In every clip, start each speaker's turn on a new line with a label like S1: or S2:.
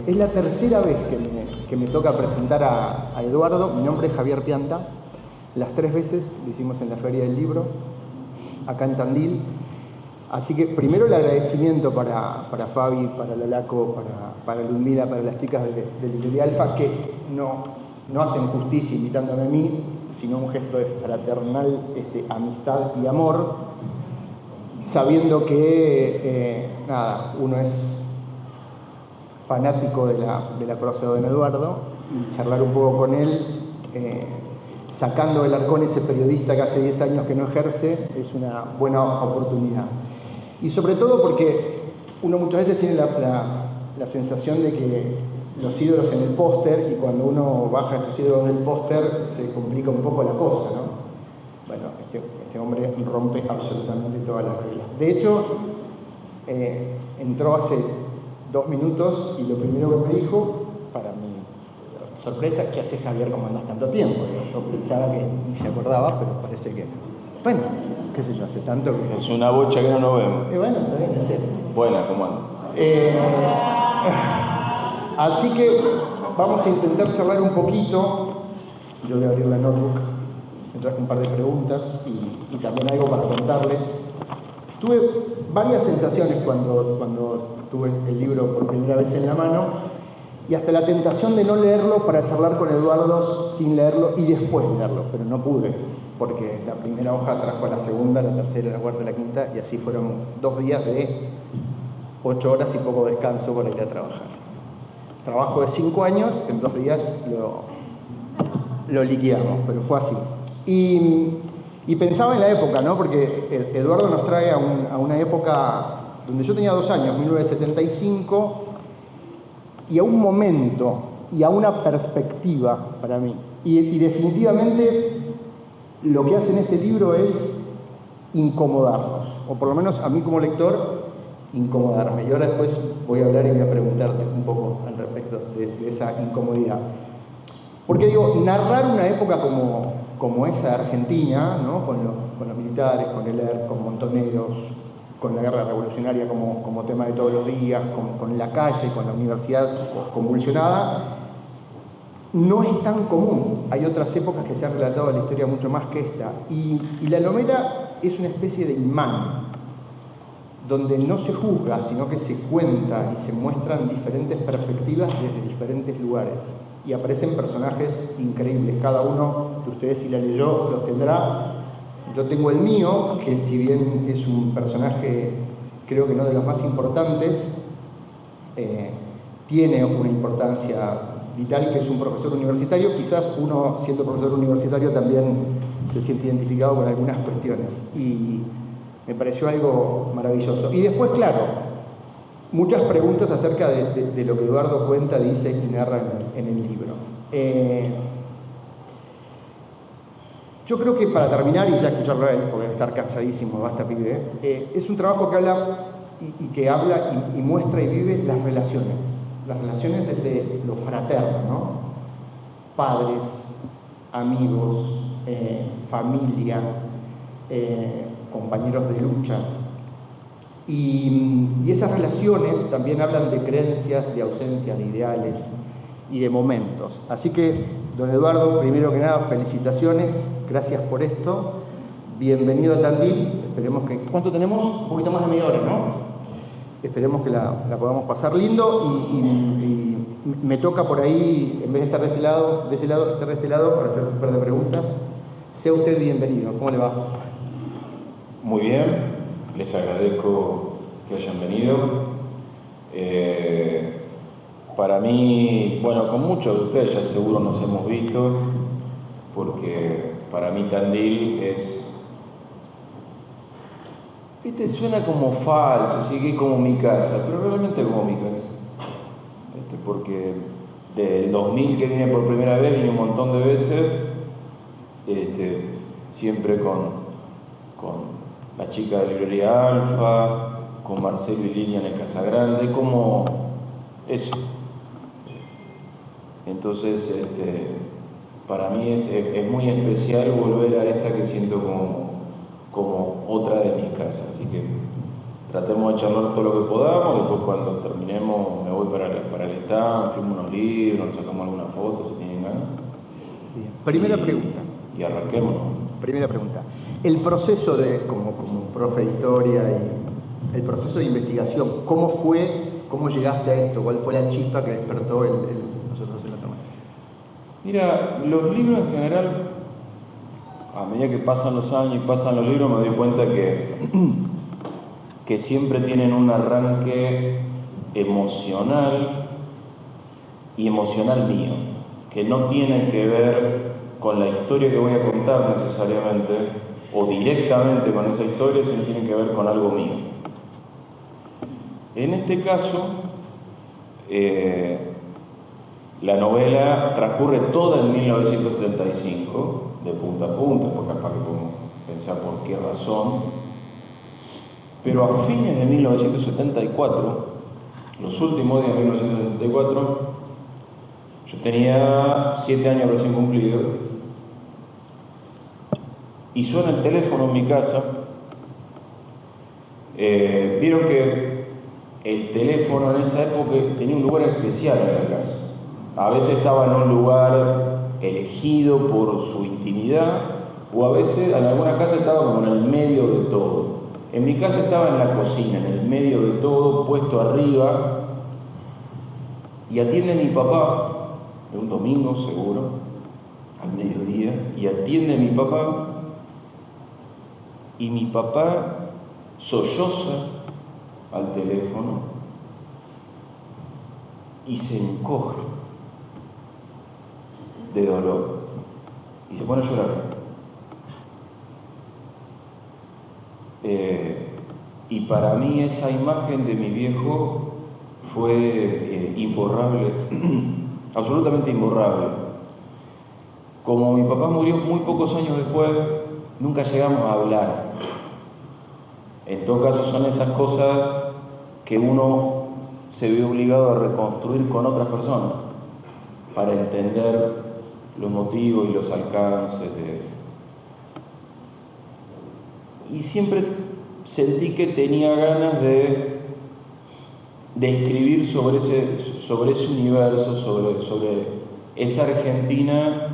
S1: Es la tercera vez que me toca presentar a Eduardo. Mi nombre es Javier Pianta. Las 3 veces lo hicimos en la Feria del Libro, acá en Tandil. Así que primero el agradecimiento para Fabi, para Lolaco, para Ludmila, para las chicas de Librería Alfa, que no hacen justicia invitándome a mí, sino un gesto de fraternal amistad y amor, sabiendo que uno es fanático de la prosa de don Eduardo, y charlar un poco con él, sacando del arcón ese periodista que hace 10 años que no ejerce, es una buena oportunidad. Y sobre todo porque uno muchas veces tiene la sensación de que los ídolos en el póster, y cuando uno baja esos ídolos del póster se complica un poco la cosa, ¿no? Bueno, este hombre rompe absolutamente todas las reglas. De hecho, entró hace 2 minutos y lo primero que me dijo, para mi sorpresa, ¿qué hace Javier como andás tanto tiempo? Yo pensaba que ni se acordaba, pero parece que, bueno, qué sé yo, hace tanto que...
S2: Es una bocha que no nos vemos.
S1: Bueno, está bien, es cierto.
S2: Buena, ¿cómo anda?
S1: Así que vamos a intentar charlar un poquito. Yo voy a abrir la notebook, me traje un par de preguntas y también algo para contarles. Tuve varias sensaciones cuando tuve el libro por primera vez en la mano, y hasta la tentación de no leerlo para charlar con Eduardo sin leerlo y después leerlo, pero no pude, porque la primera hoja trajo a la segunda, la tercera, la cuarta, la quinta, y así fueron 2 días de 8 horas y poco descanso para ir a trabajar. Trabajo de 5 años, en 2 días lo liquidamos, pero fue así. Y pensaba en la época, ¿no? Porque Eduardo nos trae a una época donde yo tenía 2 años, 1975, y a un momento y a una perspectiva para mí. Y definitivamente lo que hace en este libro es incomodarnos, o por lo menos a mí como lector, incomodarme. Y ahora después voy a hablar y voy a preguntarte un poco al respecto de esa incomodidad. Porque digo, narrar una época como esa de Argentina, ¿no? Con los militares, con el ERP, con Montoneros, con la guerra revolucionaria como tema de todos los días, con la calle, con la universidad convulsionada, no es tan común. Hay otras épocas que se han relatado en la historia mucho más que esta. Y La Lomera es una especie de imán, donde no se juzga, sino que se cuenta y se muestran diferentes perspectivas desde diferentes lugares. Y aparecen personajes increíbles. Cada uno de ustedes, si la leyó, los tendrá. Yo tengo el mío, que si bien es un personaje, creo que no de los más importantes, tiene una importancia vital, que es un profesor universitario. Quizás uno, siendo profesor universitario, también se siente identificado con algunas cuestiones. Y me pareció algo maravilloso. Y después, claro, muchas preguntas acerca de lo que Eduardo cuenta, dice y narra en el libro. Yo creo que para terminar, y ya escucharlo a él, porque estar cansadísimo, basta pibe, es un trabajo que habla que habla y muestra y vive las relaciones desde lo fraterno, ¿no? Padres, amigos, familia, compañeros de lucha. Y esas relaciones también hablan de creencias, de ausencias, de ideales y de momentos. Así que, don Eduardo, primero que nada, felicitaciones, gracias por esto. Bienvenido a Tandil. Esperemos que... ¿Cuánto tenemos? Un poquito más de media hora, ¿no? Esperemos que la podamos pasar lindo y me toca por ahí, en vez de estar de ese lado, estar de este lado para hacer un par de preguntas. Sea usted bienvenido. ¿Cómo le va?
S2: Muy bien, les agradezco que hayan venido. Para mí, bueno, con muchos de ustedes ya seguro nos hemos visto, porque para mí Tandil es... Viste, suena como falso, así que como mi casa, pero realmente como mi casa. Porque del 2000 que vine por primera vez, vine un montón de veces, siempre con la chica de Librería Alfa, con Marcelo y Lilian en Casa Grande, como eso. Entonces, para mí es muy especial volver a esta que siento como otra de mis casas. Así que tratemos de charlar todo lo que podamos, después cuando terminemos me voy para el stand, filmo unos libros, nos sacamos algunas fotos si tienen ganas.
S1: Bien. Primera pregunta.
S2: Y arranquemos.
S1: Primera pregunta. El proceso como profe de historia y el proceso de investigación, ¿cómo fue? ¿Cómo llegaste a esto? ¿Cuál fue la chispa que despertó nosotros en la toma?
S2: Mira, los libros en general, a medida que pasan los años y pasan los libros, me doy cuenta que siempre tienen un arranque emocional y emocional mío, que no tiene que ver con la historia que voy a contar necesariamente, o directamente con esa historia, sino tiene que ver con algo mío. En este caso, la novela transcurre toda en 1975, de punta a punta, porque capaz que podemos pensar por qué razón, pero a fines de 1974, los últimos días de 1974, yo tenía 7 años recién cumplidos, y suena el teléfono en mi casa. Vieron que el teléfono en esa época tenía un lugar especial en la casa. A veces estaba en un lugar elegido por su intimidad, o a veces en alguna casa estaba como en el medio de todo. En mi casa estaba en la cocina, en el medio de todo, puesto arriba, y atiende mi papá, de un domingo seguro, al mediodía, y atiende mi papá, y mi papá solloza al teléfono y se encoge de dolor y se pone a llorar. Y para mí esa imagen de mi viejo fue imborrable, absolutamente imborrable. Como mi papá murió muy pocos años después, nunca llegamos a hablar. En todo caso son esas cosas que uno se ve obligado a reconstruir con otras personas para entender los motivos y los alcances Y siempre sentí que tenía ganas de escribir sobre ese universo, sobre esa Argentina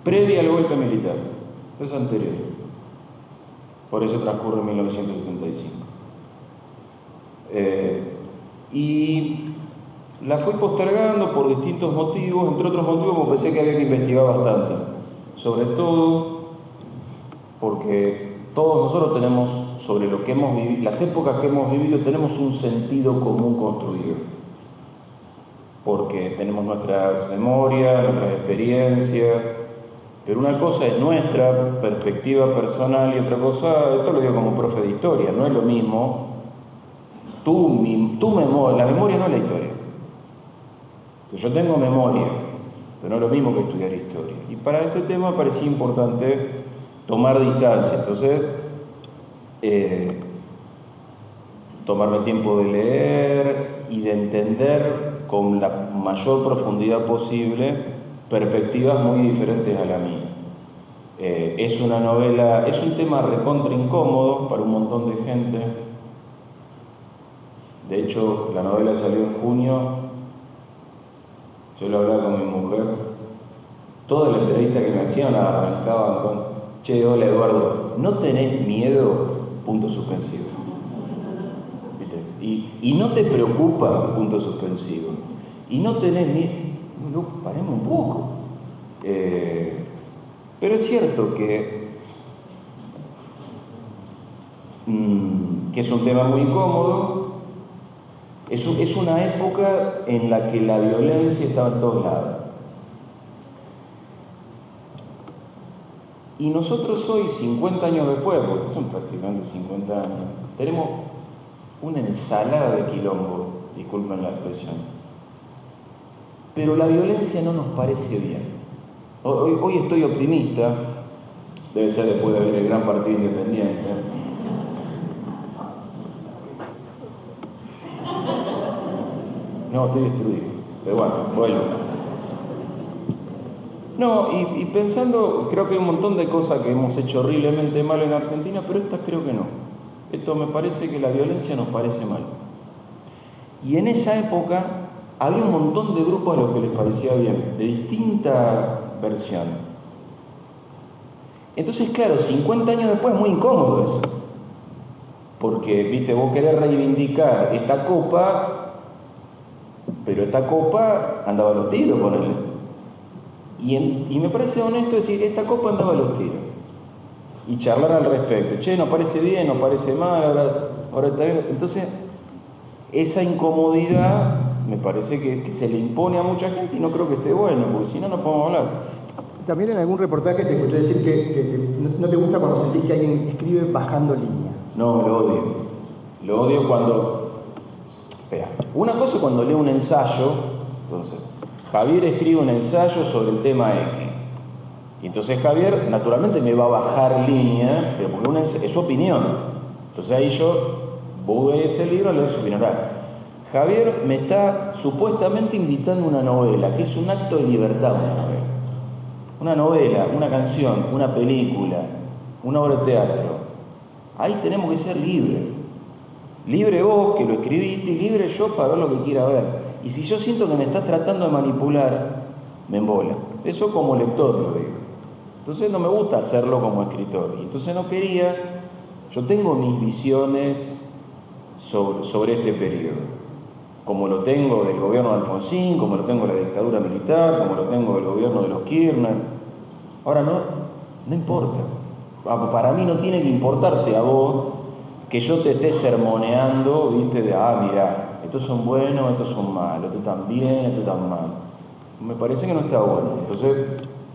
S2: previa al golpe militar, es anterior. Por eso transcurre en 1975. Y la fui postergando por distintos motivos, entre otros motivos porque pensé que había que investigar bastante. Sobre todo porque todos nosotros tenemos, sobre lo que hemos vivido, las épocas que hemos vivido, tenemos un sentido común construido. Porque tenemos nuestras memorias, nuestras experiencias, pero una cosa es nuestra perspectiva personal y otra cosa, esto lo digo como profe de historia, no es lo mismo tu memoria, la memoria no es la historia. Yo tengo memoria, pero no es lo mismo que estudiar historia. Y para este tema parecía importante tomar distancia, entonces tomarme tiempo de leer y de entender con la mayor profundidad posible perspectivas muy diferentes a la mía. Es una novela, es un tema recontra incómodo para un montón de gente. De hecho, la novela salió en junio, yo lo hablaba con mi mujer, toda la entrevista que me hacían arrancaban con: che, hola Eduardo, ¿no tenés miedo? Punto suspensivo. ¿Viste? Y no te preocupa, punto suspensivo. Y no tenés miedo, no, paremos un poco. Pero es cierto que es un tema muy incómodo, es una época en la que la violencia estaba en todos lados. Y nosotros hoy, 50 años después, porque son prácticamente 50 años, tenemos una ensalada de quilombo, disculpen la expresión. Pero la violencia no nos parece bien. Hoy estoy optimista, debe ser después de ver el gran partido independiente. No, estoy destruido, pero bueno. No, y pensando, creo que hay un montón de cosas que hemos hecho horriblemente mal en Argentina, pero esta creo que no. Esto me parece que la violencia nos parece mal. Y en esa época había un montón de grupos a los que les parecía bien, de distinta versión. Entonces, claro, 50 años después es muy incómodo eso. Porque, viste, vos querés reivindicar esta copa, pero esta copa andaba a los tiros, ponele. Y me parece honesto decir, esta copa andaba a los tiros. Y charlar al respecto. Che, nos parece bien, nos parece mal, ahora está bien. Entonces, esa incomodidad me parece que se le impone a mucha gente y no creo que esté bueno, porque si no, no podemos hablar.
S1: También en algún reportaje te escuché decir que no te gusta cuando sentís que alguien escribe bajando línea.
S2: No, lo odio. Lo odio cuando... Espera, una cosa es cuando leo un ensayo, entonces, Javier escribe un ensayo sobre el tema X. Y entonces Javier, naturalmente, me va a bajar línea, pero porque es su opinión. Entonces ahí vos ves ese libro, lees su opinión. Javier me está supuestamente invitando a una novela, que es un acto de libertad una novela, una canción, una película, una obra de teatro. Ahí tenemos que ser libres. Libre vos, que lo escribiste, y libre yo para ver lo que quiera ver. Y si yo siento que me estás tratando de manipular, me embola. Eso como lector lo digo. Entonces no me gusta hacerlo como escritor. Y entonces no quería... Yo tengo mis visiones sobre este periodo. Como lo tengo del gobierno de Alfonsín, como lo tengo de la dictadura militar, como lo tengo del gobierno de los Kirchner. Ahora no importa. Para mí no tiene que importarte a vos que yo te esté sermoneando, viste, mirá, estos son buenos, estos son malos, estos están bien, estos están mal. Me parece que no está bueno. Entonces,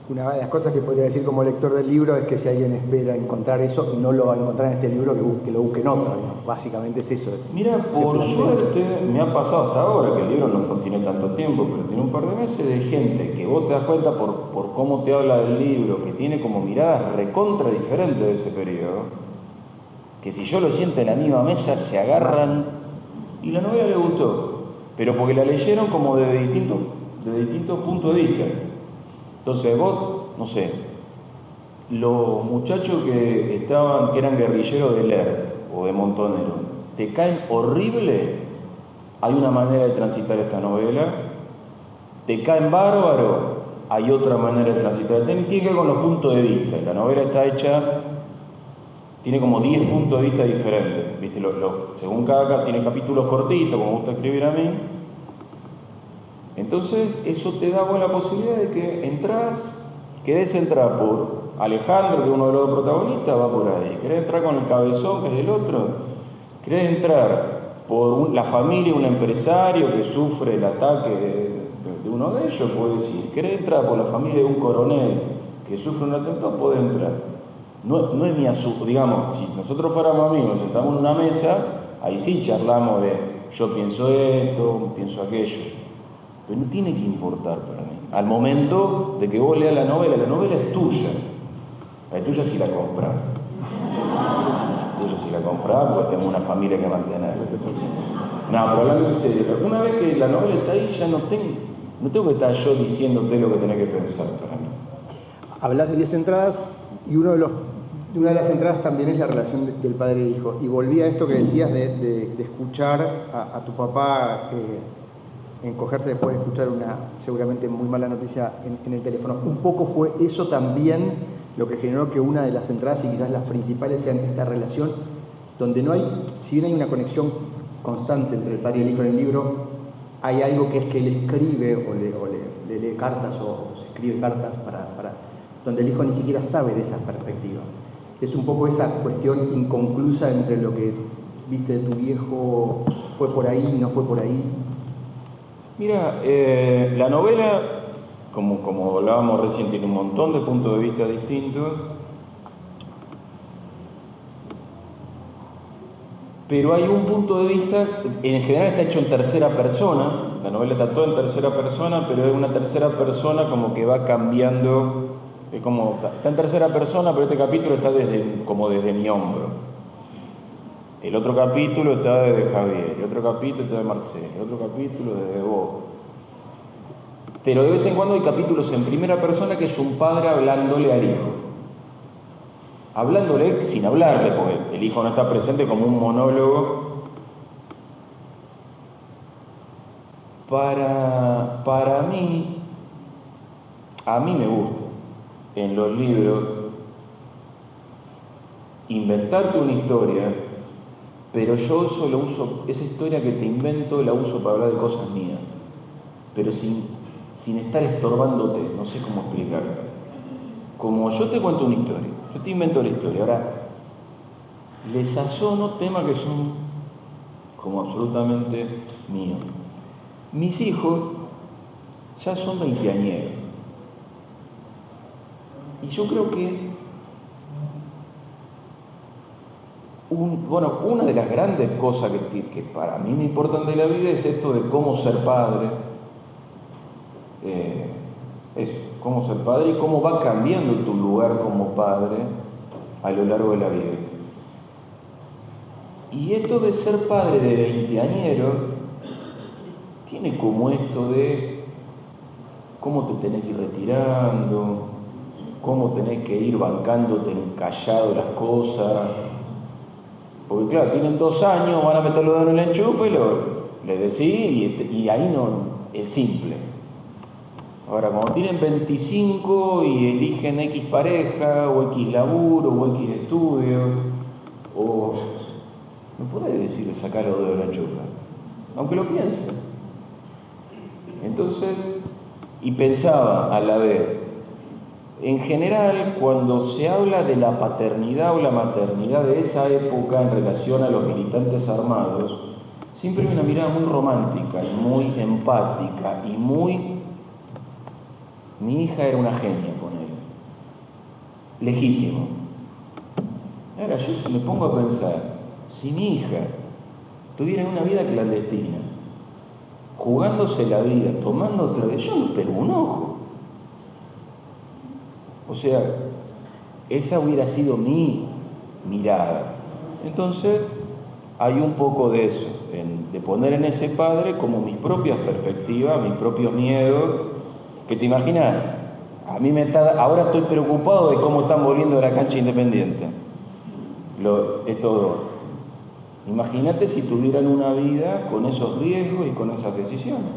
S1: una de las cosas que podría decir como lector del libro es que si alguien espera encontrar eso, no lo va a encontrar en este libro, que lo busque en otro. ¿No? Básicamente es eso.
S2: Mira, por suerte me ha pasado hasta ahora, que el libro no tiene tanto tiempo, pero tiene un par de meses, de gente que vos te das cuenta por cómo te habla del libro, que tiene como miradas recontra diferentes de ese periodo, que si yo lo siento en la misma mesa se agarran y la novela le gustó, pero porque la leyeron como de distintos puntos de vista. Entonces vos, no sé, los muchachos que eran guerrilleros de Ler o de Montonero, te caen horrible, hay una manera de transitar esta novela. Te caen bárbaro, hay otra manera de transitar. Tiene que ver con los puntos de vista. La novela está hecha, tiene como 10 puntos de vista diferentes. ¿Viste? Según cada tiene capítulos cortitos, como me gusta escribir a mí. Entonces, eso te da la posibilidad de que querés entrar por Alejandro, que es uno de los dos protagonistas, va por ahí. Querés entrar con el cabezón, que es el otro. Querés entrar por la familia, un empresario que sufre el ataque de uno de ellos, puede decir. Querés entrar por la familia de un coronel que sufre un atentado, puede entrar. No es mi asunto, digamos, si nosotros fuéramos amigos, sentamos en una mesa, ahí sí charlamos de yo pienso esto, pienso aquello. Pero no tiene que importar para mí. Al momento de que vos leas la novela es tuya. Es tuya si la compras. Si la compras, pues tengo una familia que mantener. No, pero hablando en serio, una vez que la novela está ahí, ya no tengo que estar yo diciéndote lo que tenés que pensar para mí.
S1: Hablas de 10 entradas y una de las entradas también es la relación del padre e hijo. Y volví a esto que decías de escuchar a tu papá encogerse después de escuchar una seguramente muy mala noticia en el teléfono. Un poco fue eso también lo que generó que una de las entradas, y quizás las principales, sean esta relación, donde no hay, si bien hay una conexión constante entre el padre y el hijo en el libro, hay algo que es que él escribe o le lee cartas o se escribe cartas donde el hijo ni siquiera sabe de esa perspectiva. Es un poco esa cuestión inconclusa entre lo que viste de tu viejo, fue por ahí, no fue por ahí.
S2: Mira, la novela, como hablábamos recién, tiene un montón de puntos de vista distintos, pero hay un punto de vista, en general está hecho en tercera persona, la novela está toda en tercera persona, pero es una tercera persona como que va cambiando, está en tercera persona, pero este capítulo está desde mi hombro. El otro capítulo está desde Javier, el otro capítulo está de Marcelo, el otro capítulo desde vos. Pero de vez en cuando hay capítulos en primera persona que es un padre hablándole al hijo. hablándole sin hablarle, porque el hijo no está presente, como un monólogo. Para mí, a mí me gusta en los libros inventarte una historia, pero yo solo uso esa historia que te invento, la uso para hablar de cosas mías, pero sin estar estorbándote, no sé cómo explicarte. Como yo te cuento una historia, yo te invento la historia, ahora le sazono temas que son como absolutamente míos. Mis hijos ya son veinteañeros. Y yo creo que una de las grandes cosas que para mí me importan de la vida es esto de cómo ser padre. Cómo ser padre y cómo va cambiando tu lugar como padre a lo largo de la vida. Y esto de ser padre de veinteañero tiene como esto de cómo te tenés que ir retirando, cómo tenés que ir bancándote encallado las cosas. Porque claro, tienen 2 años, van a meter los dedos en el enchufe y le decís y ahí no, es simple. Ahora, cuando tienen 25 y eligen X pareja, o X laburo, o X estudio, o no podés decirle sacar los dedos de la enchufe, aunque lo piensen. Entonces, y pensaba a la vez, en general, cuando se habla de la paternidad o la maternidad de esa época en relación a los militantes armados, siempre hay una mirada muy romántica y muy empática y muy... Mi hija era una genia con él, legítimo. Ahora yo me pongo a pensar, si mi hija tuviera una vida clandestina, jugándose la vida, tomando otra vez, yo no pego un ojo. O sea, esa hubiera sido mi mirada. Entonces, hay un poco de eso, de poner en ese padre como mis propias perspectivas, mis propios miedos, que te imaginas, ahora estoy preocupado de cómo están volviendo de la cancha Independiente. Imagínate si tuvieran una vida con esos riesgos y con esas decisiones.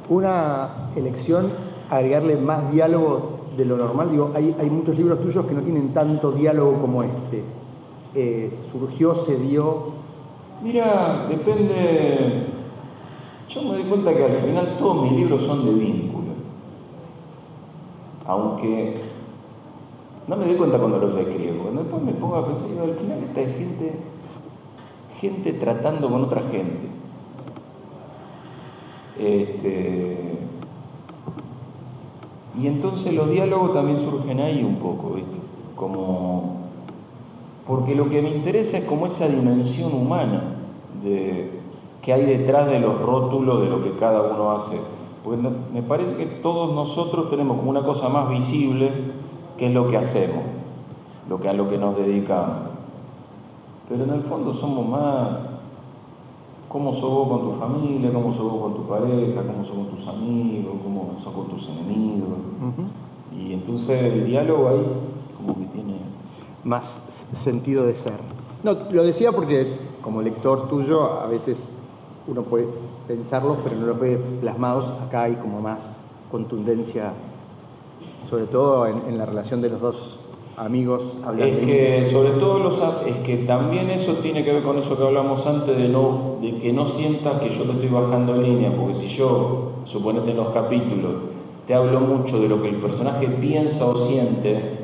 S1: Una elección, agregarle más diálogo de lo normal. Digo, hay muchos libros tuyos que no tienen tanto diálogo como este. ¿Surgió, se dio?
S2: Mira, depende. Yo me doy cuenta que al final todos mis libros son de vínculo. Aunque no me doy cuenta cuando los escribo. Cuando después me pongo a pensar, digo, al final esta es gente tratando con otra gente. Y entonces los diálogos también surgen ahí un poco, ¿viste? Porque lo que me interesa es como esa dimensión humana que hay detrás de los rótulos de lo que cada uno hace. Porque me parece que todos nosotros tenemos como una cosa más visible, que es lo que hacemos, a lo que nos dedicamos. Pero en el fondo somos más cómo sos vos con tu familia, cómo sos vos con tu pareja, cómo sos con tus amigos, cómo sos con tus enemigos. Y entonces el diálogo ahí como que tiene
S1: más sentido de ser. No, lo decía porque como lector tuyo a veces uno puede pensarlos, pero no los ve plasmados. Acá hay como más contundencia, sobre todo en la relación de los dos amigos hablando.
S2: Es que sobre todo es que también eso tiene que ver con eso que hablamos antes de que no sientas que yo te estoy bajando línea, porque si yo, suponete en los capítulos, te hablo mucho de lo que el personaje piensa o siente,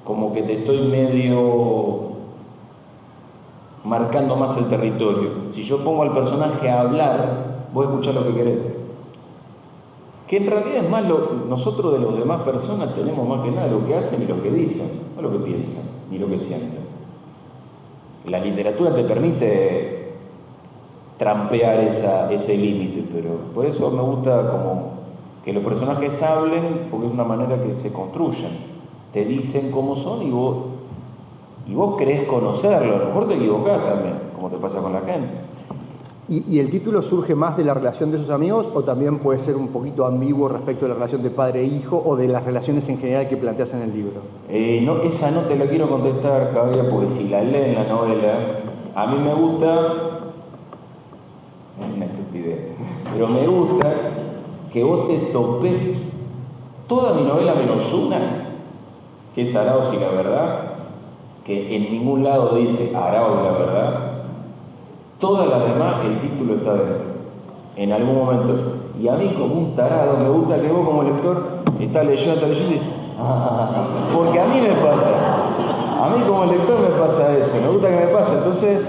S2: como que te estoy medio marcando más el territorio. Si yo pongo al personaje a hablar, vos escuchás lo que querés. Que en realidad es más nosotros de las demás personas tenemos más que nada lo que hacen y lo que dicen, no lo que piensan ni lo que sienten. La literatura te permite trampear ese límite, pero por eso me gusta como que los personajes hablen, porque es una manera que se construyen. Te dicen cómo son y vos creés conocerlo, a lo mejor te equivocás también, como te pasa con la gente.
S1: ¿Y el título surge más de la relación de sus amigos o también puede ser un poquito ambiguo respecto de la relación de padre e hijo o de las relaciones en general que planteas en el libro?
S2: No, esa no te la quiero contestar, Javier, porque si la leen la novela, a mí me gusta, es una estupidez, pero me gusta que vos te topes toda mi novela menos una, que es Arauz y la verdad, que en ningún lado dice Arauz y la verdad. Todas las demás, el título está dentro, en algún momento. Y a mí, como un tarado, me gusta que vos como lector estás leyendo y porque a mí me pasa. A mí como lector me pasa eso, me gusta que me pase. Entonces,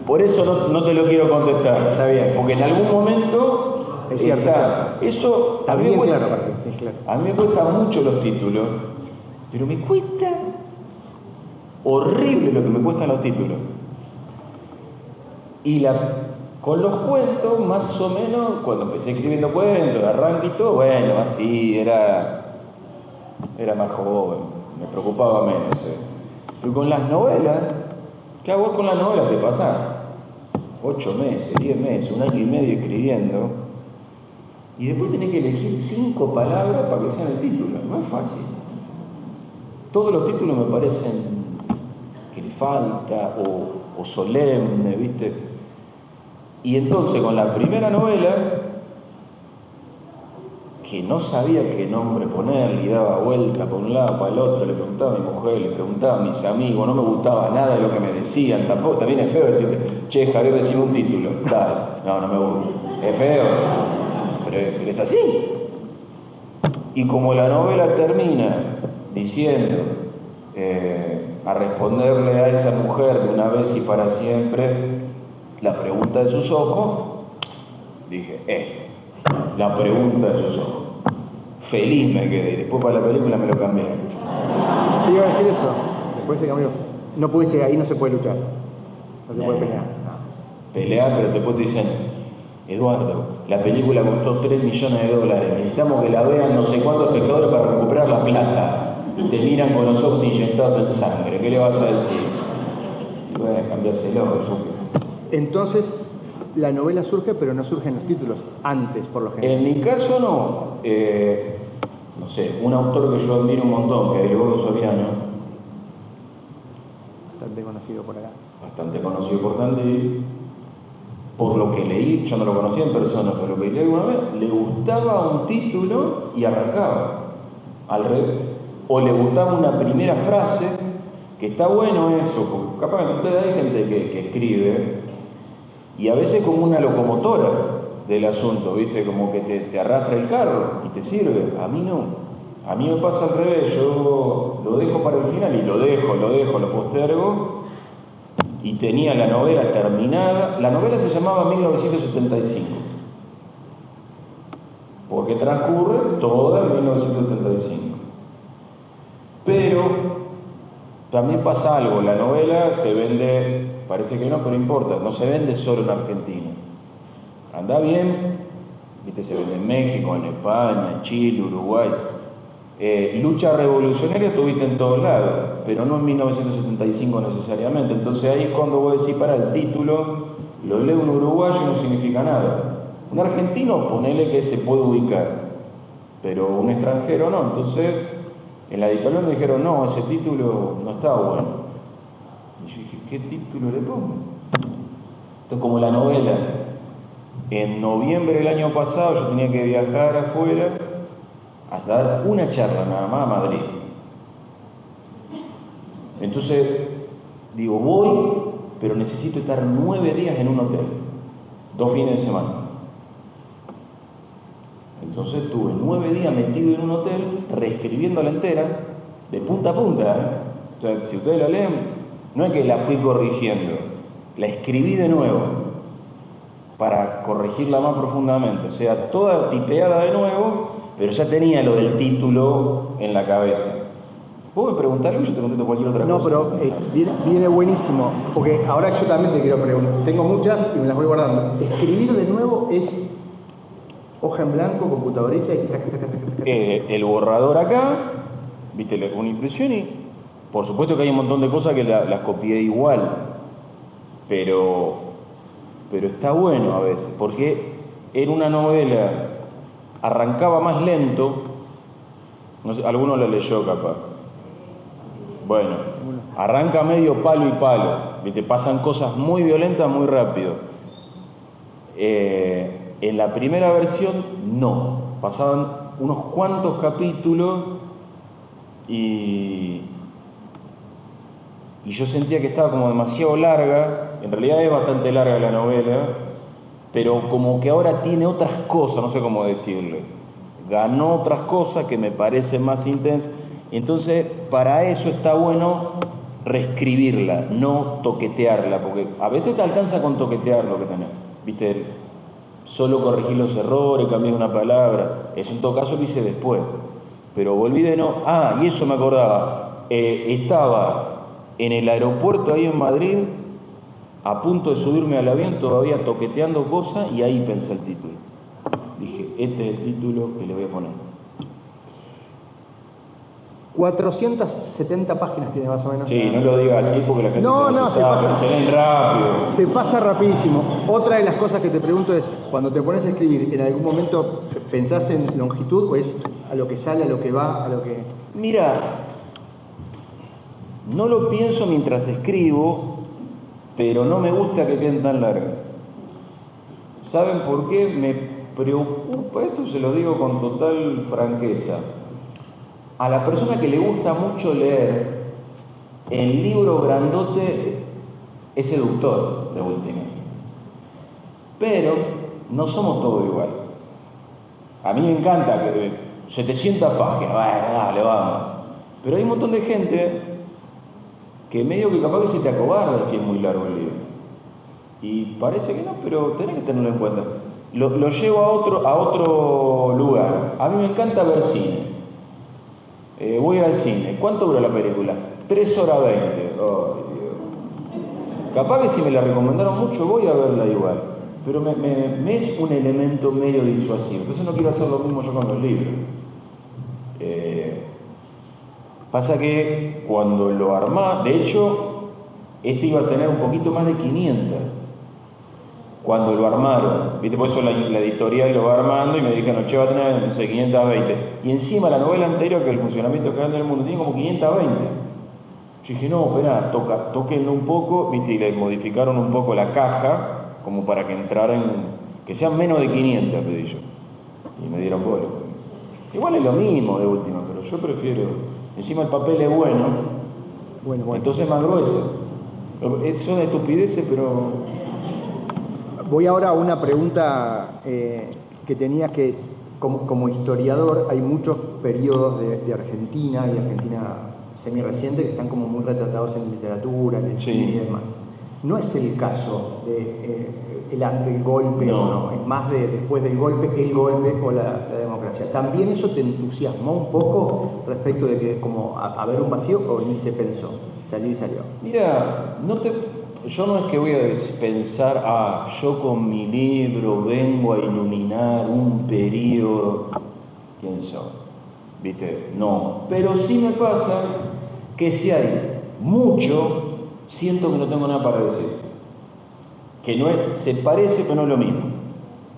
S2: por eso no te lo quiero contestar.
S1: Está bien.
S2: Porque en algún momento
S1: es cierto,
S2: está. Eso
S1: está bien claro, sí, claro.
S2: A mí me cuestan mucho los títulos, pero me cuesta horrible lo que me cuestan los títulos. Y con los cuentos, más o menos, cuando empecé escribiendo cuentos, de arranque y todo, bueno, así era más joven, me preocupaba menos. Pero con las novelas, ¿qué hago con las novelas? Te pasa 8 meses, 10 meses, 1 año y medio escribiendo, y después tenés que elegir 5 palabras para que sean el título. No es fácil. Todos los títulos me parecen que le falta o solemne, ¿viste? Y entonces con la primera novela, que no sabía qué nombre poner, y daba vuelta por un lado, para el otro, le preguntaba a mi mujer, le preguntaba a mis amigos, no me gustaba nada de lo que me decían, tampoco, también es feo decirte, che, Javier, decime un título, dale, no me gusta, es feo, pero es así. Y como la novela termina diciendo, a responderle a esa mujer de una vez y para siempre, la pregunta de sus ojos, dije, la pregunta de sus ojos. Feliz me quedé, y después para la película me lo cambié.
S1: Te iba a decir eso, después se cambió. No pudiste, ahí no se puede luchar, no se puede pelear.
S2: Pelear, pero después te dicen, Eduardo, la película costó $3 millones, necesitamos que la vean no sé cuántos espectadores para recuperar la plata. Y te miran con los ojos inyectados en sangre, ¿qué le vas a decir? Y bueno, cambiárselo, yo qué sé.
S1: Entonces, la novela surge, pero no surgen los títulos antes, por lo general.
S2: En mi caso no. No sé, un autor que yo admiro un montón, que es Gregorio Soriano.
S1: Bastante conocido por acá.
S2: Bastante conocido por Tandil. Por lo que leí, yo no lo conocía en persona, pero lo que leí alguna vez, le gustaba un título y arrancaba. Al revés. O le gustaba una primera frase, que está bueno eso, porque capaz que ustedes hay gente que escribe, y a veces como una locomotora del asunto, ¿viste? Como que te arrastra el carro y te sirve. A mí no. A mí me pasa al revés. Yo lo dejo para el final y lo postergo. Y tenía la novela terminada. La novela se llamaba 1975. Porque transcurre toda en 1975. Pero también pasa algo. La novela se vende... Parece que no, pero importa, no se vende solo en Argentina. Anda bien, ¿viste? Se vende en México, en España, en Chile, Uruguay. Lucha revolucionaria tuviste en todos lados, pero no en 1975 necesariamente. Entonces ahí es cuando vos decís, para el título, lo leo un uruguayo y no significa nada. Un argentino, ponele que se puede ubicar, pero un extranjero no. Entonces, en la editorial me dijeron, no, ese título no está bueno. Y yo dije, ¿qué título le pongo? Entonces, como la novela, en noviembre del año pasado yo tenía que viajar afuera a dar una charla nada más a Madrid. Entonces, digo, voy, pero necesito estar 9 días en un hotel, 2 fines de semana. Entonces estuve 9 días metido en un hotel, reescribiéndola entera, de punta a punta. Entonces, si ustedes la leen, no es que la fui corrigiendo, la escribí de nuevo para corregirla más profundamente, o sea, toda tipeada de nuevo, pero ya tenía lo del título en la cabeza. ¿Vos me preguntás algo y yo te contesto cualquier otra cosa?
S1: No, pero viene buenísimo, porque ahora yo también te quiero preguntar, tengo muchas y me las voy guardando. Escribir de nuevo es hoja en blanco, computadorita y
S2: el borrador acá, viste, una impresión y por supuesto que hay un montón de cosas que las copié igual, pero pero está bueno a veces, porque era una novela, arrancaba más lento, no sé, alguno la leyó capaz. Bueno, arranca medio palo y palo, ¿viste? Pasan cosas muy violentas muy rápido. En la primera versión no, pasaban unos cuantos capítulos y yo sentía que estaba como demasiado larga. En realidad es bastante larga la novela, pero como que ahora tiene otras cosas, no sé cómo decirle, ganó otras cosas que me parecen más intensas. Entonces, para eso está bueno reescribirla, no toquetearla, porque a veces te alcanza con toquetear lo que tenés, ¿viste? Solo corregir los errores, cambiar una palabra. Eso en todo caso lo hice después. Pero volví de no. Ah, y eso me acordaba. Estaba en el aeropuerto ahí en Madrid, a punto de subirme al avión, todavía toqueteando cosas, y ahí pensé el título. Dije, este es el título que le voy a poner.
S1: 470 páginas tiene más o menos.
S2: Sí, no lo digas así porque la gente
S1: se pasa.
S2: Se leen rápido.
S1: Se pasa rapidísimo. Otra de las cosas que te pregunto es, cuando te pones a escribir, ¿en algún momento pensás en longitud o es a lo que sale, a lo que va, a lo que...?
S2: Mira, no lo pienso mientras escribo, pero no me gusta que queden tan largas. ¿Saben por qué? Me preocupa, esto se lo digo con total franqueza. A la persona que le gusta mucho leer, el libro grandote es seductor, de última. Pero no somos todos iguales. A mí me encanta que 700 páginas, bueno, dale, vamos. Pero hay un montón de gente que medio que capaz que se te acobarda si es muy largo el libro. Y parece que no, pero tenés que tenerlo en cuenta. Lo llevo a otro lugar. A mí me encanta ver cine. Voy al cine. ¿Cuánto dura la película? 3 horas 20. Oh, Dios. Capaz que si me la recomendaron mucho voy a verla igual. Pero me es un elemento medio disuasivo. Entonces no quiero hacer lo mismo yo con los libros. Pasa que cuando lo armás, de hecho, este iba a tener un poquito más de 500. Cuando lo armaron, ¿viste? Por eso la editorial lo va armando y me dijeron, che, va a tener, no sé, 520. Y encima la novela anterior, que el funcionamiento que anda en el mundo, tiene como 520. Yo dije, no, espera, tóquenlo un poco, ¿viste? Y le modificaron un poco la caja, como para que entraran, que sean menos de 500, pedí yo. Y me dieron bola. Igual es lo mismo de última, pero yo prefiero, encima el papel es bueno. Bueno. Entonces más grueso. Son estupideces, pero...
S1: Voy ahora a una pregunta que tenía, que es, como historiador, hay muchos periodos de Argentina y Argentina semi-reciente que están como muy retratados en literatura, en el cine y demás. No es el caso del golpe, no. Es más de después del golpe, el golpe o la democracia. ¿También eso te entusiasmó un poco respecto de que como haber un vacío o ni se pensó? Salió y salió.
S2: Mira, yo no es que voy a pensar, yo con mi libro vengo a iluminar un periodo, ¿quién soy? ¿Viste? No. Pero sí me pasa que si hay mucho, siento que no tengo nada para decir. Que no es, se parece, pero no es lo mismo.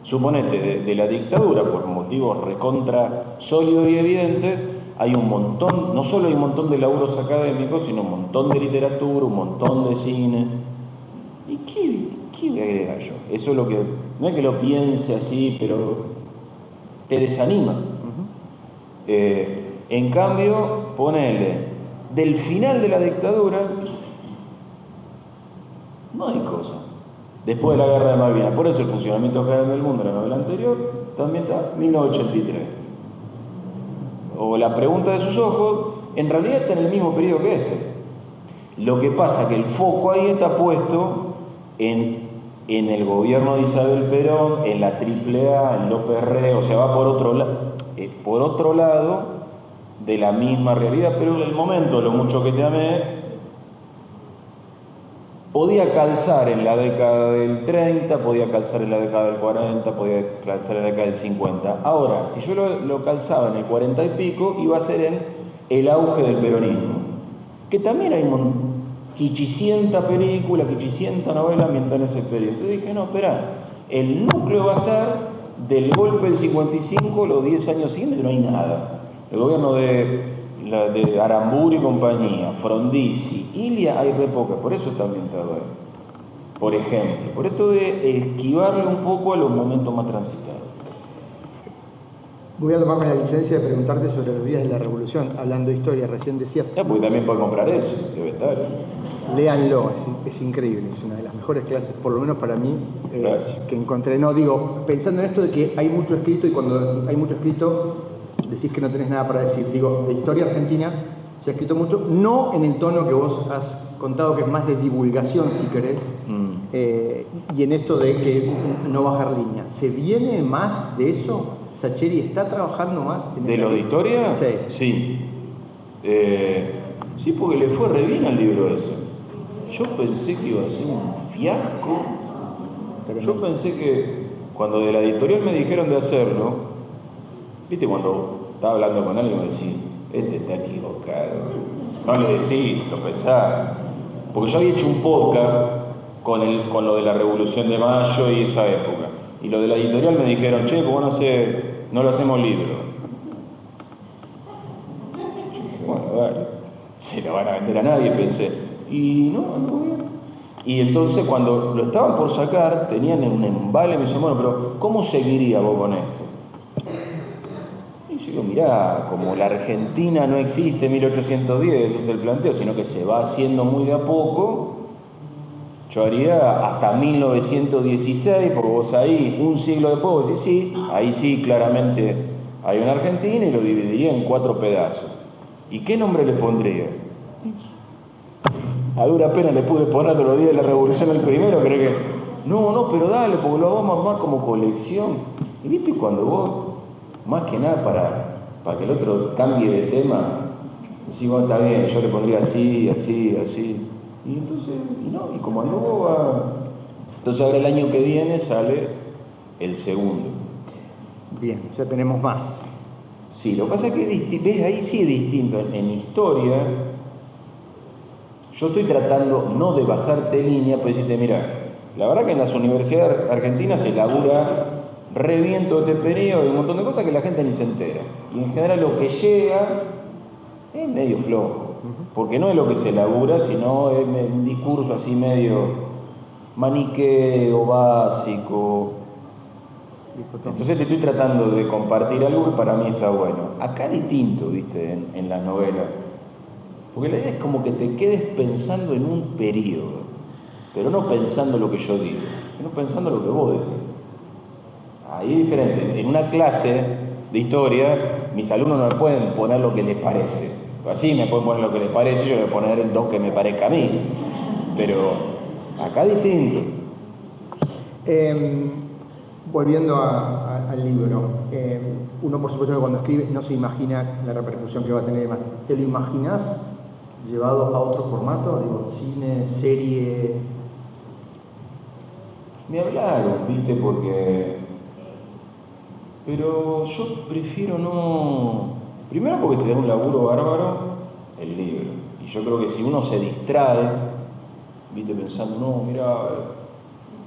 S2: Suponete, de la dictadura, por motivos recontra sólidos y evidentes, hay un montón, no solo hay un montón de laburos académicos, sino un montón de literatura, un montón de cine. ¿Y qué voy a agregar yo? Eso es lo que, no es que lo piense así, pero te desanima. En cambio, ponele, del final de la dictadura, no hay cosa. Después de la guerra de Malvinas, por eso el funcionamiento general del mundo, la novela anterior, también está 1983. O La pregunta de sus ojos, en realidad está en el mismo periodo que este. Lo que pasa es que el foco ahí está puesto en el gobierno de Isabel Perón, en la AAA, en López Rey, o sea, va por otro lado de la misma realidad, pero en el momento, lo mucho que te amé, podía calzar en la década del 30, podía calzar en la década del 40, podía calzar en la década del 50. Ahora, si yo lo calzaba en el 40 y pico, iba a ser en el auge del peronismo, que también hay quichicienta película, quichicienta novela ambientada en ese periodo. Entonces dije, no, espera, el núcleo va a estar del golpe del 55, los 10 años siguientes, no hay nada. El gobierno de Aramburu y compañía, Frondizi, Ilia, hay re poca, por eso está ambientado ahí. Por ejemplo, por esto de esquivarle un poco a los momentos más transitados.
S1: Voy a tomarme la licencia de preguntarte sobre los días de la Revolución, hablando de historia, recién decías...
S2: Porque también puedes comprar eso, debe estar.
S1: Léanlo, es increíble, es una de las mejores clases, por lo menos para mí, que encontré. No, digo, pensando en esto de que hay mucho escrito y cuando hay mucho escrito decís que no tenés nada para decir. Digo, de historia argentina se ha escrito mucho, no en el tono que vos has contado, que es más de divulgación, si querés, y en esto de que no bajar línea. ¿Se viene más de eso? ¿Sacheri está trabajando más en
S2: ¿De lo de historia?
S1: Sí.
S2: Sí. Sí, porque le fue re bien al libro ese. Yo pensé que iba a ser un fiasco. Pero yo pensé que cuando de la editorial me dijeron de hacerlo, viste, cuando estaba hablando con alguien me decía, este está equivocado. No le decís, lo pensás. Porque yo había hecho un podcast con lo de la Revolución de Mayo y esa época. Y lo de la editorial me dijeron, che, ¿cómo no lo hacemos libro? Yo dije, bueno, dale, se lo van a vender a nadie, pensé. Y no, anduvo bien. Y entonces cuando lo estaban por sacar, tenían un embale, me dicen, bueno, pero ¿cómo seguiría vos con esto? Y yo digo, mirá, como la Argentina no existe en 1810, ese es el planteo, sino que se va haciendo muy de a poco, yo haría hasta 1916, porque vos ahí, un siglo después, vos decís, sí, ahí sí, claramente hay una Argentina y lo dividiría en 4 pedazos. ¿Y qué nombre le pondría? A dura pena le pude poner de los días de la Revolución el primero, creo que... No, pero dale, porque lo vamos a armar como colección. Y viste cuando vos, más que nada para que el otro cambie de tema, decís, bueno, está bien, yo le pondría así, así, así. Y entonces, y como anduvo va... Entonces ahora el año que viene sale el segundo.
S1: Bien, ya tenemos más.
S2: Sí, lo que pasa es que, ves, ahí sí es distinto. En historia, yo estoy tratando no de bajarte línea, pero decirte, mira, la verdad que en las universidades argentinas se labura re bien todo este periodo y un montón de cosas que la gente ni se entera. Y en general lo que llega es medio flojo. Porque no es lo que se labura, sino es un discurso así medio maniqueo, básico. Entonces te estoy tratando de compartir algo que para mí está bueno. Acá es distinto, viste, en las novelas. Porque la idea es como que te quedes pensando en un periodo, pero no pensando lo que yo digo, sino pensando lo que vos decís. Ahí es diferente. En una clase de historia, mis alumnos no me pueden poner lo que les parece. Así me pueden poner lo que les parece, yo voy a poner el dos que me parezca a mí. Pero acá es distinto.
S1: Volviendo al libro, uno por supuesto que cuando escribe no se imagina la repercusión que va a tener. ¿Te lo imaginás llevado a otro formato? Digo, cine, serie.
S2: Me hablaron, viste, pero yo prefiero no... Primero porque te da un laburo bárbaro el libro. Y yo creo que si uno se distrae, viste, pensando, no, mira,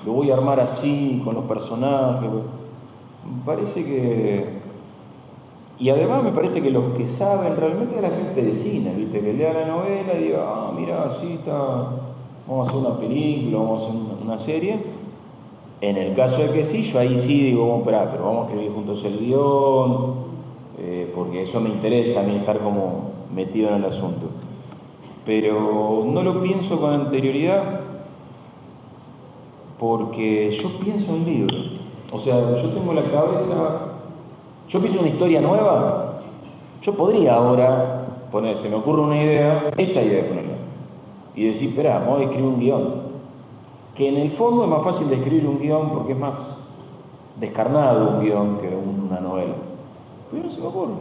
S2: lo voy a armar así, con los personajes, me parece que... Y además me parece que los que saben realmente es la gente de cine, viste, que lea la novela y diga, ah, mira, así está, vamos a hacer una película, vamos a hacer una serie. En el caso de que sí, yo ahí sí digo, bueno, esperá, pero vamos a escribir juntos el guión, porque eso me interesa a mí estar como metido en el asunto. Pero no lo pienso con anterioridad porque yo pienso en libro. O sea, yo tengo la cabeza... Yo pienso una historia nueva, yo podría ahora poner, se me ocurre una idea, esta idea ponerla, y decir, esperá, vamos a escribir un guión. Que en el fondo es más fácil de escribir un guión porque es más descarnado un guión que una novela. Pero no se me ocurre.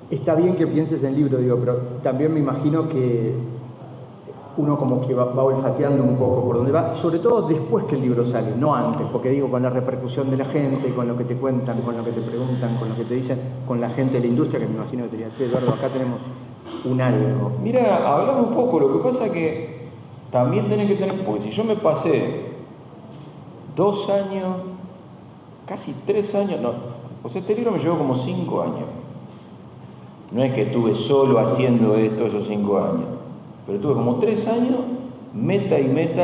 S1: Está bien que pienses en libro, digo, pero también me imagino que uno como que va olfateando un poco por dónde va, sobre todo después que el libro sale, no antes, porque digo, con la repercusión de la gente, con lo que te cuentan, con lo que te preguntan, con lo que te dicen, con la gente de la industria, que me imagino que te diría, che, Eduardo, acá tenemos un algo.
S2: Mira, hablamos un poco, lo que pasa que también tenés que tener, porque si yo me pasé 2 años, casi 3 años, no, o sea, este libro me llevó como 5 años. No es que estuve solo haciendo esto esos 5 años, pero tuve como 3 años, meta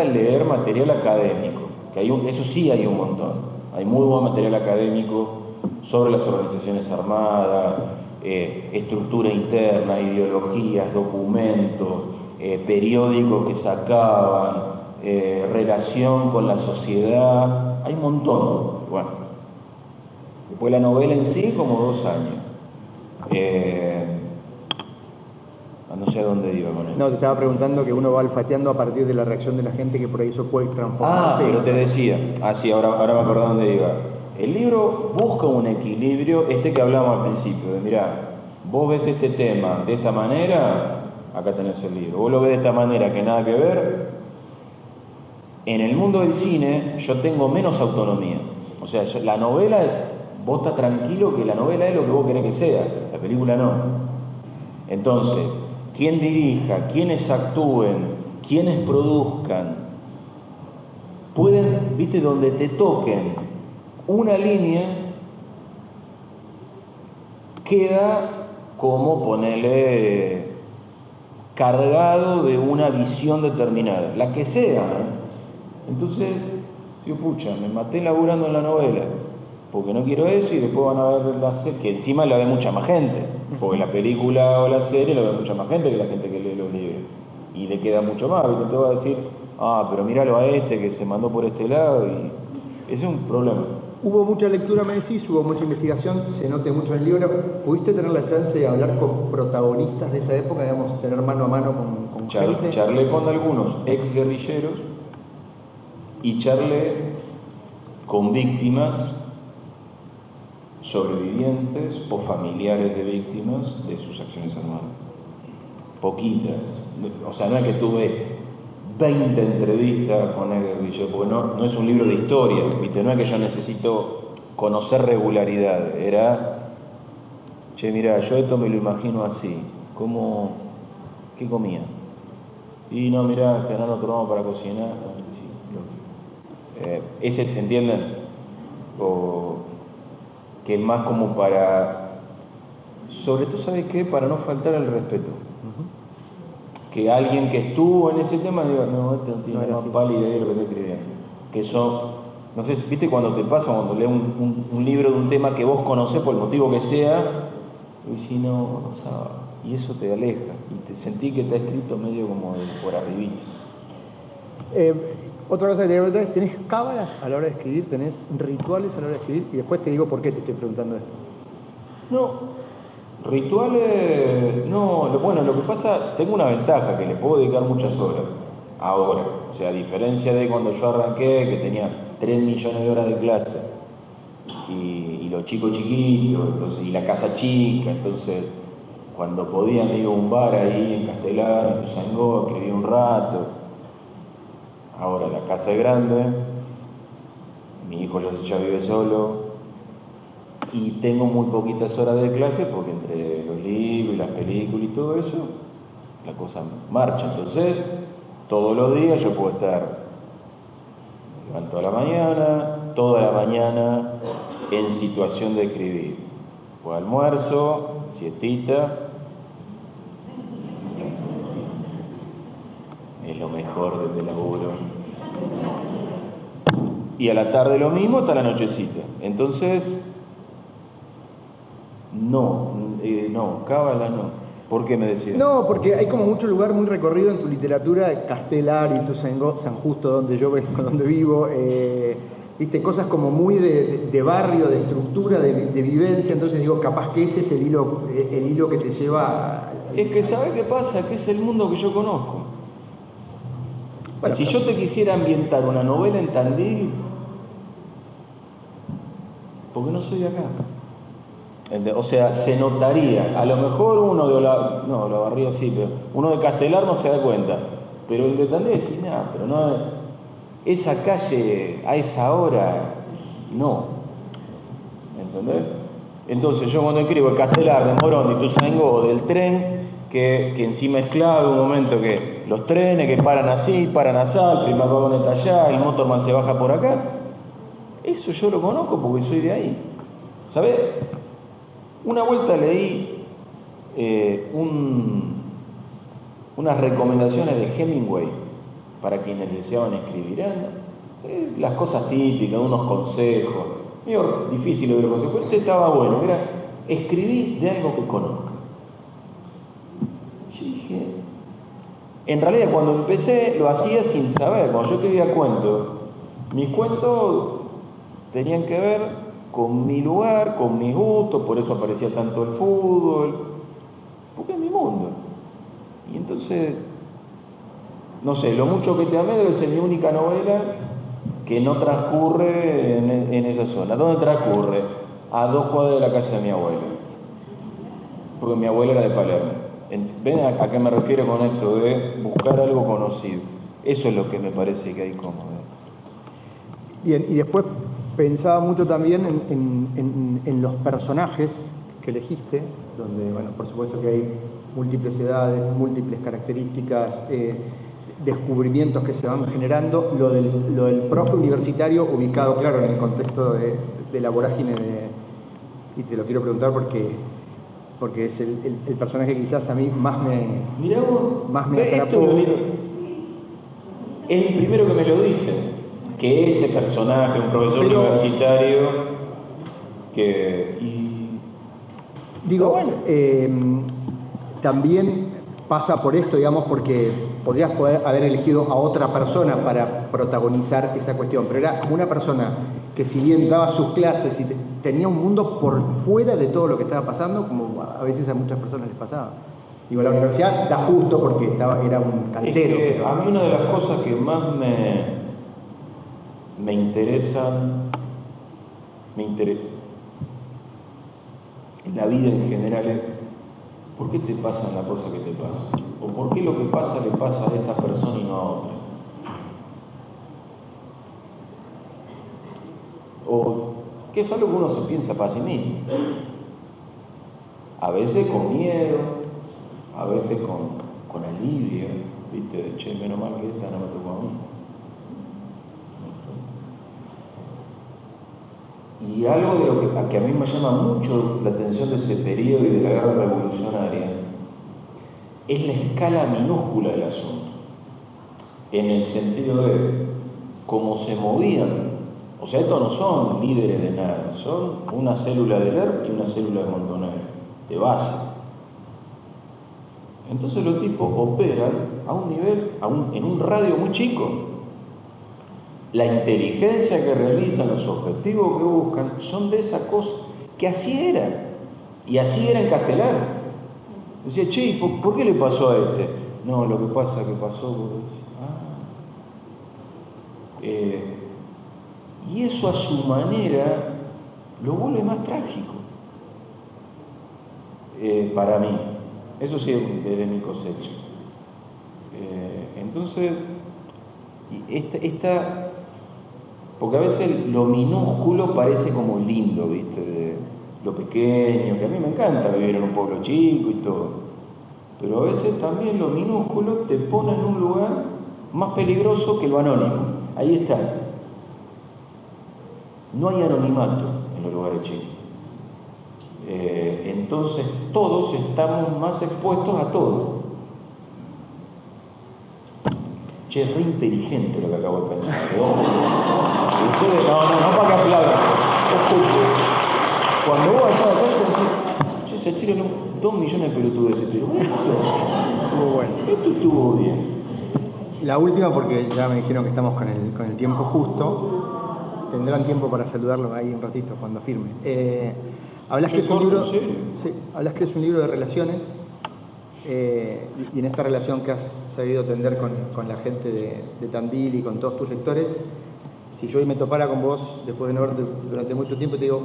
S2: leer material académico, que eso sí hay un montón. Hay muy buen material académico sobre las organizaciones armadas, estructura interna, ideologías, documentos, periódicos que sacaban, relación con la sociedad, hay un montón. Bueno, después la novela en sí, como 2 años. No sé a dónde iba con eso.
S1: No, te estaba preguntando que uno va olfateando a partir de la reacción de la gente, que por ahí eso puede transformarse.
S2: Pero te decía, sí, ahora me acordé dónde iba. El libro busca un equilibrio, que hablamos al principio, de mirá, vos ves este tema de esta manera, acá tenés el libro. Vos lo ves de esta manera que nada que ver. En el mundo del cine yo tengo menos autonomía. O sea, la novela, vos estás tranquilo que la novela es lo que vos querés que sea, la película no. Entonces, quién dirija, quiénes actúen, quiénes produzcan, pueden, viste, donde te toquen una línea, queda como ponerle cargado de una visión determinada, la que sea. Entonces, digo, pucha, me maté laburando en la novela, porque no quiero eso, y después van a ver la serie, que encima la ve mucha más gente, porque la película o la serie la ve mucha más gente que la gente que lee los libros, y le queda mucho más, ¿viste? Te va a decir, pero míralo a este que se mandó por este lado, y ese es un problema.
S1: Hubo mucha lectura, me decís, hubo mucha investigación, se note mucho en el libro. ¿Pudiste tener la chance de hablar con protagonistas de esa época, digamos, tener mano a mano con gente?
S2: Charlé con algunos ex guerrilleros y charlé con víctimas, sobrevivientes o familiares de víctimas de sus acciones armadas. Poquitas. O sea, no es que tuve 20 entrevistas con el guerrillero, porque no es un libro de historia, ¿viste? No es que yo necesito conocer regularidad. Era, che, mirá, yo esto me lo imagino así. ¿Qué comía? Y no, mirá, que no nos tomamos para cocinar. Ese, ¿entienden? O que es más como para, sobre todo, ¿sabes qué? Para no faltar al respeto. Que alguien que estuvo en ese tema diga, no, este no tiene más pálida idea de lo que estoy escribiendo. Que eso, no sé, ¿viste cuando te pasa, cuando lees un libro de un tema que vos conocés por el motivo que sea, y si no sabes, y eso te aleja, y te sentí que está escrito medio como por arribita.
S1: Otra cosa que te quiero preguntar es, ¿tenés cábalas a la hora de escribir? ¿Tenés rituales a la hora de escribir? Y después te digo por qué te estoy preguntando esto.
S2: No. Rituales, no, bueno, lo que pasa, tengo una ventaja, que le puedo dedicar muchas horas, ahora, o sea, a diferencia de cuando yo arranqué, que tenía 3 millones de horas de clase, y los chicos chiquitos, entonces, y la casa chica, entonces, cuando podía me iba a un bar ahí en Castelar, en Tuzangó, escribía un rato. Ahora la casa es grande, mi hijo ya vive solo, y tengo muy poquitas horas de clase porque entre los libros y las películas y todo eso, la cosa marcha. Entonces, todos los días yo puedo estar, me levanto a la mañana, toda la mañana en situación de escribir. Pues almuerzo, siestita, es lo mejor desde el laburo. Y a la tarde lo mismo hasta la nochecita. Entonces, cábala no. ¿Por qué me decías?
S1: No, porque hay como mucho lugar muy recorrido en tu literatura, Castelar, Ituzaingó, San Justo, donde yo vengo, donde vivo, viste, cosas como muy de barrio, de estructura, de vivencia. Entonces digo, capaz que ese es el hilo que te lleva
S2: Es que, ¿sabes qué pasa? Que es el mundo que yo conozco. Bueno, si yo te quisiera ambientar una novela en Tandil, porque no soy de acá. O sea, se notaría, a lo mejor uno de Olavarría sí, pero uno de Castelar no se da cuenta, pero el de Tandil sí, nada, pero no, esa calle a esa hora, no, ¿entendés? Entonces yo cuando escribo Castelar, de Morón, de Ituzaingó, del tren, que encima es clave un momento que los trenes que paran así, paran allá, el primer vagón está allá, el motorman se baja por acá. Eso yo lo conozco porque soy de ahí. ¿Sabés? Una vuelta leí unas recomendaciones de Hemingway para quienes deseaban escribir. Las cosas típicas, unos consejos. Medio difícil de los consejos. Este estaba bueno, era escribir de algo que conozca. Yo dije, en realidad cuando empecé lo hacía sin saber. Cuando yo escribía cuentos, mis cuentos tenían que ver con mi lugar, con mis gustos, por eso aparecía tanto el fútbol, porque es mi mundo. Y entonces, no sé, Lo mucho que te amé debe ser mi única novela que no transcurre en esa zona. ¿Dónde transcurre? A 2 cuadras de la casa de mi abuela. Porque mi abuela era de Palermo. ¿Ven a qué me refiero con esto de buscar algo conocido? Eso es lo que me parece que hay como...
S1: Bien, y después pensaba mucho también en los personajes que elegiste, donde, bueno, por supuesto que hay múltiples edades, múltiples características, descubrimientos que se van generando. Lo del profe universitario ubicado, claro, en el contexto de la vorágine y te lo quiero preguntar porque es el personaje que quizás a mí más me atrapó.
S2: Es el primero que me lo dice, que ese personaje, un profesor universitario,
S1: digo, bueno, también pasa por esto, digamos, porque podrías haber elegido a otra persona para protagonizar esa cuestión, pero era una persona que, si bien daba sus clases y tenía un mundo por fuera de todo lo que estaba pasando, como a veces a muchas personas les pasaba. Digo, la universidad da justo porque era un cantero.
S2: Es que a mí una de las cosas que más me interesan en la vida en general es ¿por qué te pasan las cosas que te pasan? ¿O por qué lo que pasa le pasa a esta persona y no a otra? O que es algo que uno se piensa para sí mismo. A veces con miedo, a veces con alivio, ¿viste? De che, menos mal que esta no me tocó a mí. Y algo de lo que a mí me llama mucho la atención de ese periodo y de la guerra revolucionaria es la escala minúscula del asunto, en el sentido de cómo se movían. O sea, estos no son líderes de nada, son una célula de Lerp y una célula de Montoneros, de base. Entonces los tipos operan a un nivel, en un radio muy chico. La inteligencia que realizan, los objetivos que buscan, son de esa cosa, que así era. Y así era en Castelar. Decía, che, ¿por qué le pasó a este? No, lo que pasa es que pasó... y eso a su manera lo vuelve más trágico. Para mí. Eso sí es de mi cosecha. Entonces, porque a veces lo minúsculo parece como lindo, ¿viste? De lo pequeño, que a mí me encanta vivir en un pueblo chico y todo. Pero a veces también lo minúsculo te pone en un lugar más peligroso que lo anónimo. Ahí está. No hay anonimato en los lugares chicos. Entonces todos estamos más expuestos a todo. Che, es re inteligente lo que acabo de pensar. Ustedes, no para que aplaudan. Cuando vos allá a la casa decís, che, se tiran 2 millones de pelotudeces, pero
S1: estuvo bueno.
S2: Esto estuvo bien.
S1: La última, porque ya me dijeron que estamos con el tiempo justo. Tendrán tiempo para saludarlo ahí un ratito cuando firme. Hablas que es un libro, sí, hablas que es un libro de relaciones, y en esta relación que has sabido tender con la gente de Tandil y con todos tus lectores, si yo hoy me topara con vos, después de no verte durante mucho tiempo, te digo,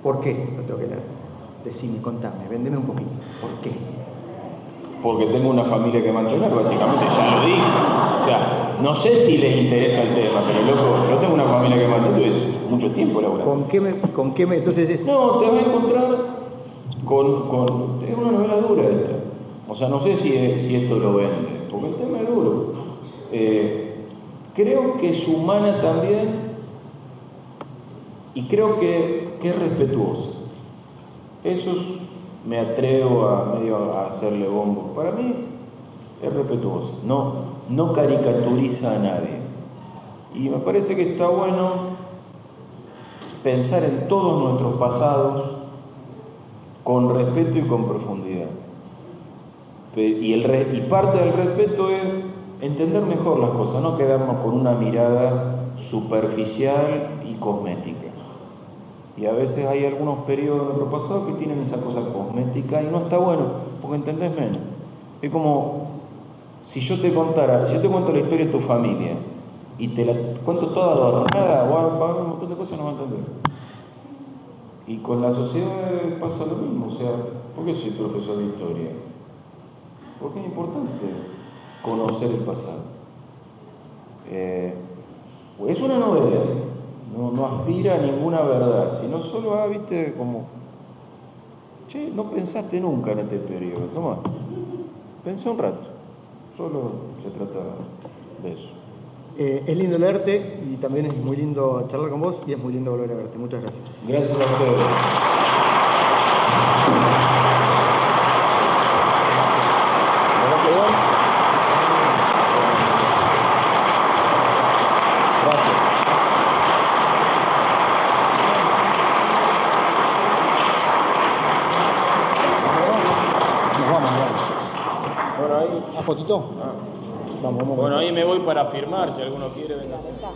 S1: ¿por qué lo tengo que leer? Decime, contame, vendeme un poquito. ¿Por qué?
S2: Porque tengo una familia que mantener, básicamente, ya lo dije. O sea, no sé si les interesa el tema, pero loco, yo tengo una familia que mantener mucho tiempo laburando.
S1: ¿Con qué me entonces
S2: No, te vas a encontrar con es una novela dura esta. O sea, no sé si esto lo vende, porque el tema Creo que es humana también y creo que es respetuosa. Eso me atrevo a hacerle bombo. Para mí es respetuosa, no caricaturiza a nadie. Y me parece que está bueno pensar en todos nuestros pasados con respeto y con profundidad. Y parte del respeto es entender mejor las cosas, no quedarnos con una mirada superficial y cosmética. Y a veces hay algunos periodos de nuestro pasado que tienen esa cosa cosmética y no está bueno, porque entendés menos. Es como si yo te cuento la historia de tu familia y te la cuento toda adornada, va a haber un montón de cosas que no vas a entender. Y con la sociedad pasa lo mismo, o sea, ¿por qué soy profesor de historia? Porque es importante conocer el pasado. Es una novedad, no aspira a ninguna verdad, sino solo viste, como, che, no pensaste nunca en este periodo, toma, pensá un rato, solo se trata de eso.
S1: Es lindo leerte y también es muy lindo charlar con vos y es muy lindo volver a verte. Muchas gracias.
S2: Gracias a ustedes.
S1: ¿A fotito? Vamos.
S2: Bueno, ahí me voy para firmar, si alguno quiere venga.
S3: Está.